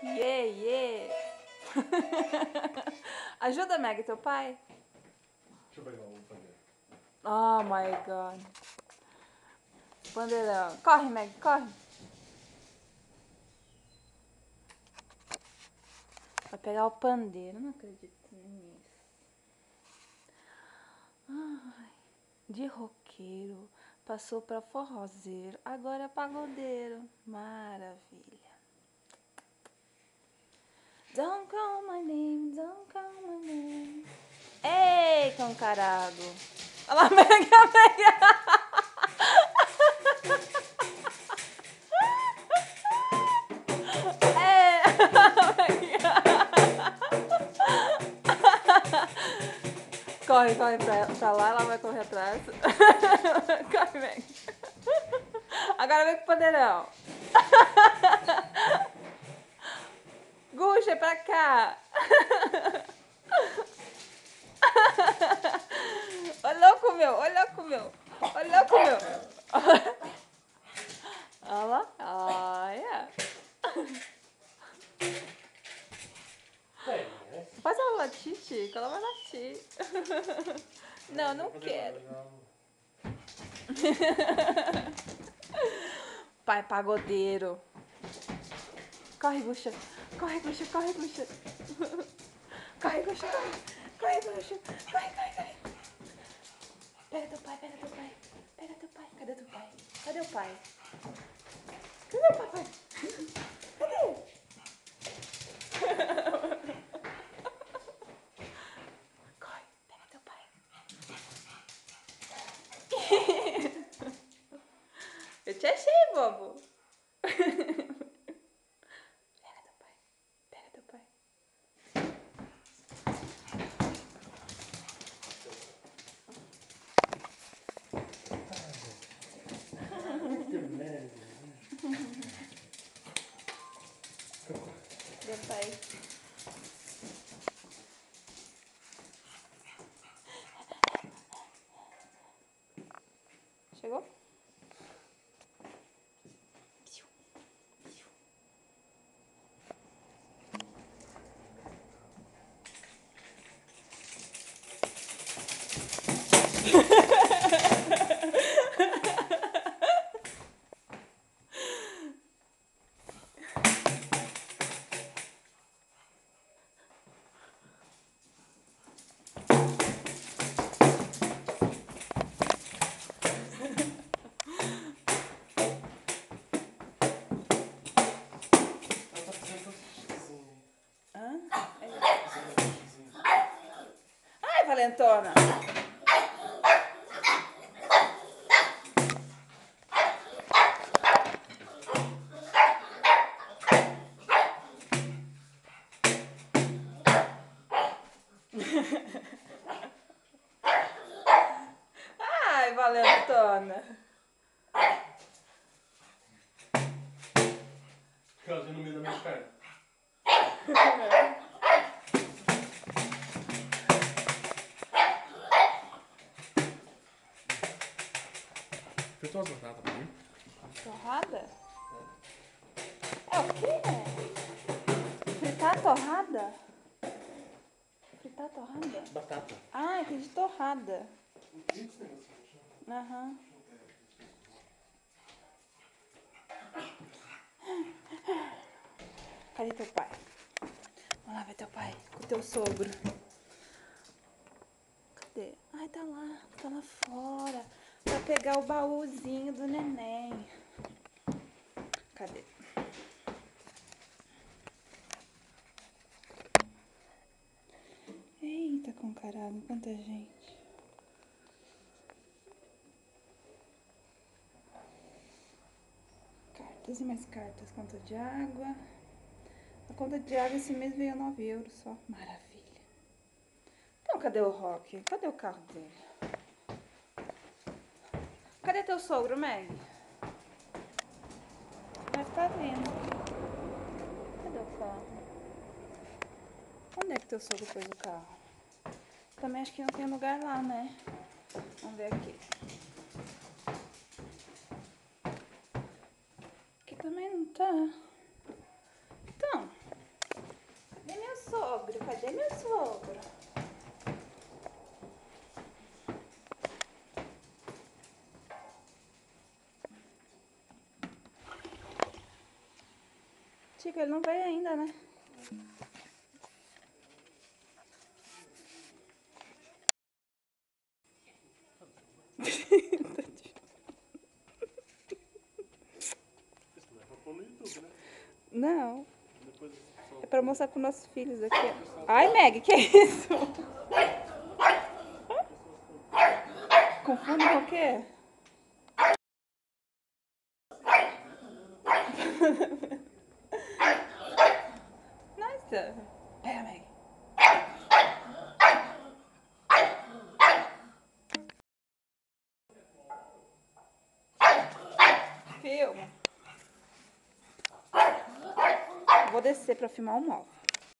Yeah. Ajuda, Meg, teu pai. Deixa eu pegar o pandeiro. Oh my god. Bandeirão. Corre, Meg, corre. Vai pegar o pandeiro, não acredito nisso. Ai, de roqueiro, passou pra forrozeiro, agora é pagodeiro. Maravilha. Don't call my name, don't call my name. Ei, cão carado. Olha lá, pega. É. Corre pra lá, ela vai correr atrás. Corre, vem. Agora vem com o pandeirão. Guxa, pra cá. Olha o meu. Olha o meu. Olha lá. Olha. Faz ela latir, Chico. Ela vai latir. Não quero. Pai pagodeiro. Corre, Guxa. Corre, Guxa. Corre, Guxa. Corre. Pega teu pai. Cadê teu pai? Cadê o pai? Cadê o papai? Cadê? Corre, pega teu pai. Eu te achei, bobo. Pega teu pai. Meu pai. Chegou? Ai, valentona. Ai, valentona. Fica no meio da minha perna. Fritou as batatas pra mim? Torrada? É o quê? Fritar torrada? Fritar torrada? Batata. Ah, entendi torrada. Aham. Cadê teu pai? Vamos lá ver teu pai com teu sogro. Cadê? Ai, tá lá fora. Pra pegar o baúzinho do neném. Cadê? Eita, com caralho, quanta gente. Cartas e mais cartas. Conta de água. A conta de água esse mês veio 9 euros só. Maravilha. Então, cadê o Rock? Cadê o carro dele? Cadê teu sogro, Meg? Deve estar vindo. Cadê o carro? Onde é que teu sogro pôs o carro? Também acho que não tem lugar lá, né? Vamos ver aqui. Aqui também não tá. Então, sogro? Cadê meu sogro? Chico, ele não veio ainda, né? Isso não é pra pôr no YouTube, né? Não. Depois as pessoas... É pra mostrar pros nossos filhos aqui. Ai, Meg, que é isso? Confunde com o quê? Nossa. Pera, Meg. Filma. Vou descer pra filmar o móvel.